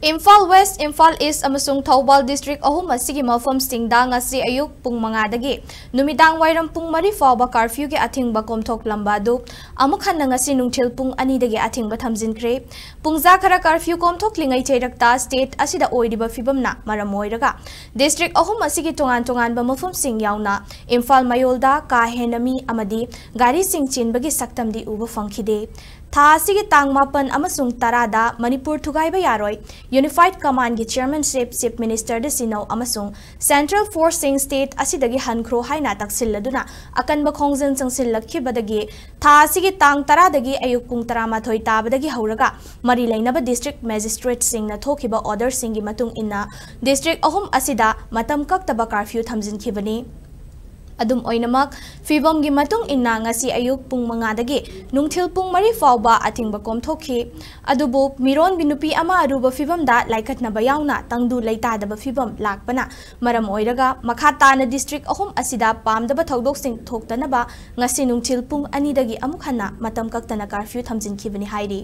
Imphal West, Imphal East, amasung Thoubal District ahum asigi mafam singda ngasi ayuk pung mangadagi numidang wairam pung mari fawba curfew ge athingba komthoklamba du amuk hanna ngasi nungthil pung ani dagi athingba thamjinkhre Pungja khara curfew komthoklingai cheirakta state asida oiriba fibamna maram oiraga district ahum asigi tongan ba mafam sing yauna Imphal mayolda ka henami amadi gari sing chinbagi saktamdi uba fangkhide Tha asigi tang mapan amasung tarada Manipur thugaiba yaroi Unified Command gi Chairmanship Chief Minister de Sinau amasung Central Forcing State asidagi hankhro haina taksilladuna akanba khongjan changsillakhibadagi tha asigi tang taradagi ayuk pung 13 tabadagi hauraga mari lainaba district magistrate singna thokiba order singi matung inna district ahum asida matam kaktana curfew thamjinkhibani Adum oinamak fibam gi matung inna ngasi ayuk pung mangadagi nungthil pung mari fawba athingba komthokhi adubu miron binupi ama aruba fibam da laikhatna bayawna tangdu leita daba fibam lakpana maram oiraga makhatana district ahum asida pamdaba thodok sing thoktanaba ngasi nungthil pung ani dagi amuk hanna matam kaktana curfew thamjinkhibani hairi